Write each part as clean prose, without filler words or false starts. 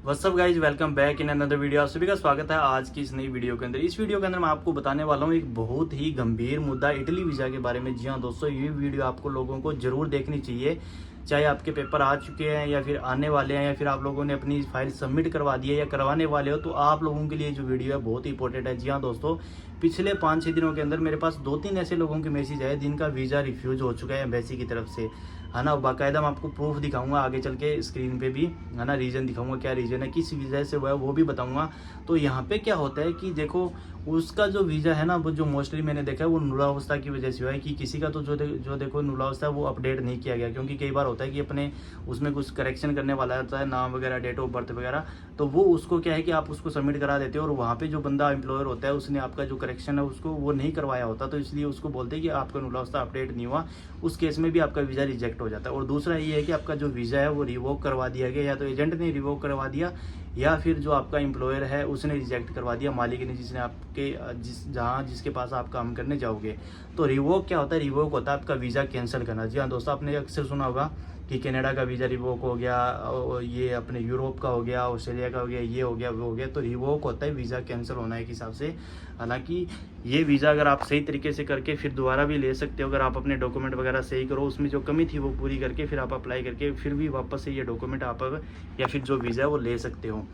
What's up guys, welcome back in another video. आप सभी का स्वागत है आज की इस नई वीडियो के अंदर। इस वीडियो के अंदर मैं आपको बताने वाला हूँ एक बहुत ही गंभीर मुद्दा, इटली वीज़ा के बारे में। जी हाँ दोस्तों, ये वीडियो आपको लोगों को जरूर देखनी चाहिए, चाहे आपके पेपर आ चुके हैं या फिर आने वाले हैं या फिर आप लोगों ने अपनी फाइल सबमिट करवा दी है या करवाने वाले हो, तो आप लोगों के लिए जो वीडियो है बहुत ही इंपॉर्टेंट है। जी हाँ दोस्तों, पिछले 5-6 दिनों के अंदर मेरे पास 2-3 ऐसे लोगों के मैसेज आए जिनका वीज़ा रिफ्यूज हो चुका है एम्बेसी की तरफ से, है ना। बाकायदा मैं आपको प्रूफ दिखाऊंगा आगे चल के स्क्रीन पे भी, है ना। रीज़न दिखाऊंगा, क्या रीज़न है, किस वीज़ा से हुआ है वो भी बताऊंगा। तो यहाँ पे क्या होता है कि देखो, उसका जो वीज़ा है ना, वो जो मोस्टली मैंने देखा है वो नुलावस्था की वजह से हुआ है कि किसी का तो जो देखो नुलावस्था है वो अपडेट नहीं किया गया, क्योंकि कई बार होता है कि अपने उसमें कुछ करेक्शन करने वाला होता है, नाम वगैरह, डेट ऑफ बर्थ वगैरह, तो वो उसको क्या है कि आप उसको सबमिट करा देते हो और वहाँ पे जो बंदा एम्प्लॉयर होता है उसने आपका जो करेक्शन है उसको वो नहीं करवाया होता, तो इसलिए उसको बोलते हैं कि आपका नुलावस्था अपडेट नहीं हुआ। उस केस में भी आपका वीज़ा रिजेक्ट हो जाता है। और दूसरा ये है कि आपका जो वीज़ा है वो रिवोक करवा दिया गया, या तो एजेंट ने रिवोक करवा दिया या फिर जो आपका एम्प्लॉयर है उसने रिजेक्ट करवा दिया, मालिक ने, जिसने आपके जिसके पास आप काम करने जाओगे। तो रिवोक क्या होता है? रिवोक होता है आपका वीज़ा कैंसिल करना। जी हाँ दोस्तों, आपने अक्सर सुना होगा कि कनाडा का वीज़ा रिवोक हो गया, और ये अपने यूरोप का हो गया, ऑस्ट्रेलिया का हो गया, ये हो गया, वो हो गया। तो रिवोक होता है वीज़ा कैंसिल होना एक हिसाब से। हालांकि ये वीज़ा अगर आप सही तरीके से करके फिर दोबारा भी ले सकते हो, अगर आप अपने डॉक्यूमेंट वगैरह सही करो, उसमें जो कमी थी वो पूरी करके फिर आप अप्लाई करके फिर भी वापस से ये डॉक्यूमेंट आप या फिर जो वीज़ा है वो ले सकते हो।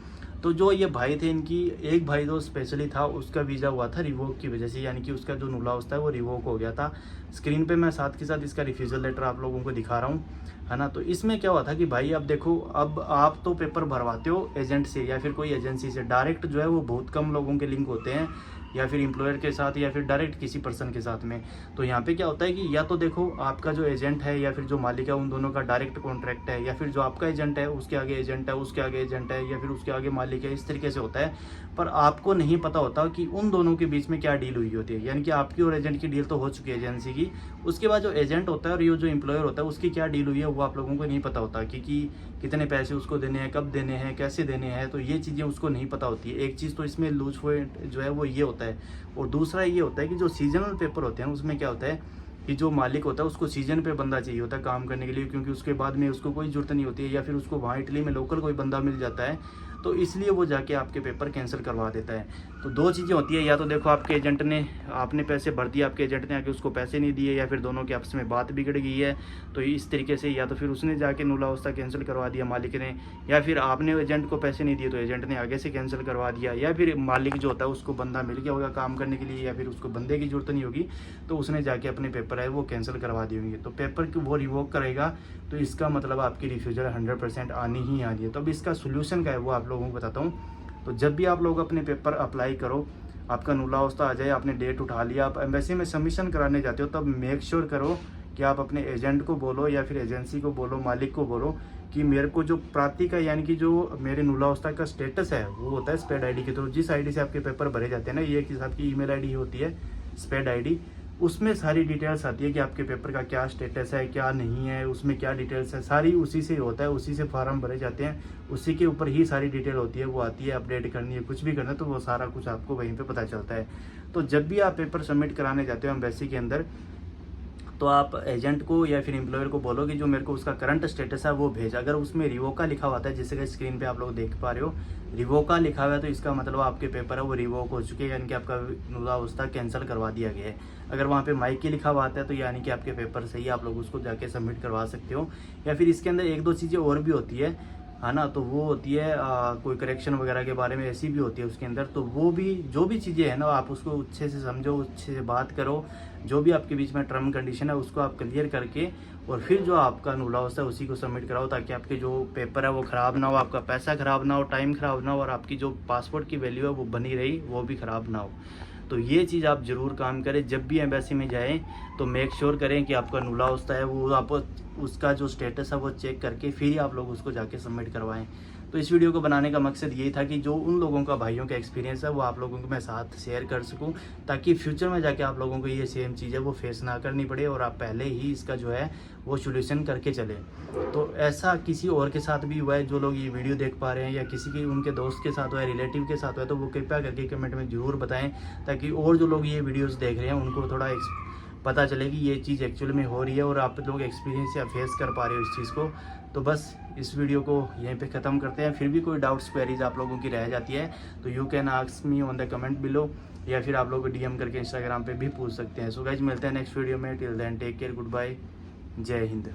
तो जो ये भाई थे, इनकी एक भाई जो स्पेशली था उसका वीज़ा हुआ था रिवोक की वजह से, यानी कि उसका जो नुलावस्था है वो रिवोक हो गया था। स्क्रीन पे मैं साथ के साथ इसका रिफ्यूज़ल लेटर आप लोगों को दिखा रहा हूँ, है ना। तो इसमें क्या हुआ था कि भाई अब देखो, अब आप तो पेपर भरवाते हो एजेंट से या फिर कोई एजेंसी से, डायरेक्ट जो है वो बहुत कम लोगों के लिंक होते हैं, या फिर एम्प्लॉयर के साथ या फिर डायरेक्ट किसी पर्सन के साथ में। तो यहाँ पे क्या होता है कि या तो देखो आपका जो एजेंट है या फिर जो मालिक है, उन दोनों का डायरेक्ट कॉन्ट्रैक्ट है, या फिर जो आपका एजेंट है उसके आगे एजेंट है, उसके आगे एजेंट है, या फिर उसके आगे मालिक है, इस तरीके से होता है। पर आपको नहीं पता होता कि उन दोनों के बीच में क्या डील हुई होती है, यानी कि आपकी और एजेंट की डील तो हो चुकी है एजेंसी की, उसके बाद जो एजेंट होता है और ये जो एम्प्लॉयर होता है उसकी क्या डील हुई है वो आप लोगों को नहीं पता होता कि कितने पैसे उसको देने हैं, कब देने हैं, कैसे देने हैं। तो ये चीज़ें उसको नहीं पता होती है। एक चीज़ तो इसमें लूज पॉइंट जो है वो ये होता है। और दूसरा ये होता है कि जो सीजनल पेपर होते हैं उसमें क्या होता है कि जो मालिक होता है उसको सीजन पे बंदा चाहिए होता है काम करने के लिए, क्योंकि उसके बाद में उसको कोई ज़रूरत नहीं होती है, या फिर उसको वहाँ इटली में लोकल कोई बंदा मिल जाता है, तो इसलिए वो जाके आपके पेपर कैंसिल करवा देता है। तो दो चीज़ें होती है, या तो देखो आपके एजेंट ने, आपने पैसे भर दिए, आपके एजेंट ने आके उसको पैसे नहीं दिए, या फिर दोनों के आपस में बात बिगड़ गई है, तो इस तरीके से या तो फिर उसने जाके नुलावस्था कैंसिल करवा दिया मालिक ने, या फिर आपने एजेंट को पैसे नहीं दिए तो एजेंट ने आगे से कैंसिल करवा दिया, या फिर मालिक जो होता है उसको बंदा मिल गया होगा काम करने के लिए, या फिर उसको बंदे की जरूरत नहीं होगी, तो उसने जाके अपने पेपर है वो कैंसिल करवा दिए होंगे। तो पेपर की वो रिवोक करेगा, तो इसका मतलब आपकी रिफ्यूजल 100% आनी ही आनी है। तो अब इसका सोल्यूशन क्या है वो आप लोगों को बताता हूँ। तो जब भी आप लोग अपने पेपर अप्लाई करो, आपका नुलावस्था आ जाए, आपने डेट उठा लिया, आप एम्बेसी में सबमिशन कराने जाते हो, तब मेक श्योर करो कि आप अपने एजेंट को बोलो या फिर एजेंसी को बोलो, मालिक को बोलो कि मेरे को जो प्राप्ति का, यानी कि जो मेरे नुलावस्था का स्टेटस है वो होता है स्पेड आईडी के थ्रू। जिस आईडी से आपके पेपर भरे जाते हैं ना, ये किस आपकी ईमेल आईडी होती है स्पेड आईडी, उसमें सारी डिटेल्स आती है कि आपके पेपर का क्या स्टेटस है, क्या नहीं है, उसमें क्या डिटेल्स है, सारी उसी से होता है, उसी से फॉर्म भरे जाते हैं, उसी के ऊपर ही सारी डिटेल होती है, वो आती है, अपडेट करनी है, कुछ भी करना है तो वो सारा कुछ आपको वहीं पे पता चलता है। तो जब भी आप पेपर सबमिट कराने जाते हो एम्बेसी के अंदर, तो आप एजेंट को या फिर एम्प्लॉयर को बोलो कि जो मेरे को उसका करंट स्टेटस है वो भेज। अगर उसमें रिवोका लिखा हुआ है, जैसे कि स्क्रीन पे आप लोग देख पा रहे हो रिवोका लिखा हुआ है, तो इसका मतलब आपके पेपर है वो रिवोक हो चुके हैं, यानी कि आपका नुलावस्था कैंसिल करवा दिया गया है। अगर वहाँ पे माइकी लिखा हुआ आता है तो यानी कि आपके पेपर सही, आप लोग उसको जाके सबमिट करवा सकते हो। या फिर इसके अंदर एक दो चीज़ें और भी होती है ना। तो वो होती है कोई करेक्शन वगैरह के बारे में ऐसी भी होती है उसके अंदर। तो वो भी जो भी चीज़ें हैं ना, आप उसको अच्छे से समझो, अच्छे से बात करो, जो भी आपके बीच में टर्म कंडीशन है उसको आप क्लियर करके और फिर जो आपका नुलावस्था है उसी को सबमिट कराओ, ताकि आपके जो पेपर है वो ख़राब ना हो, आपका पैसा ख़राब ना हो, टाइम ख़राब ना हो, और आपकी जो पासपोर्ट की वैल्यू है वो बनी रही, वो भी ख़राब ना हो। तो ये चीज़ आप ज़रूर काम करें। जब भी एम्बेसी में जाएं तो मेक श्योर करें कि आपका नुलावस्था है वो आप उसका जो स्टेटस है वो चेक करके फिर ही आप लोग उसको जाके सबमिट करवाएं। तो इस वीडियो को बनाने का मकसद यही था कि जो उन लोगों का, भाइयों का एक्सपीरियंस है वो आप लोगों को मैं साथ शेयर कर सकूं, ताकि फ्यूचर में जाके आप लोगों को ये सेम चीज़ है वो फेस ना करनी पड़े और आप पहले ही इसका जो है वो सोल्यूशन करके चलें। तो ऐसा किसी और के साथ भी हुआ है, जो लोग ये वीडियो देख पा रहे हैं, या किसी के उनके दोस्त के साथ हुआ है, रिलेटिव के साथ हुआ है, तो वो कृपया करके कमेंट में ज़रूर बताएं, ताकि और जो लोग ये वीडियोज़ देख रहे हैं उनको थोड़ा पता चले कि ये चीज़ एक्चुअल में हो रही है और आप लोग एक्सपीरियंस या फेस कर पा रहे हो इस चीज़ को। तो बस इस वीडियो को यहीं पे ख़त्म करते हैं। फिर भी कोई डाउट्स क्वेरीज आप लोगों की रह जाती है तो you can ask me on the comment below, या फिर आप लोग को DM करके इंस्टाग्राम पे भी पूछ सकते हैं। सो गाइज मिलते हैं नेक्स्ट वीडियो में। Till then take care, good bye, जय हिंद।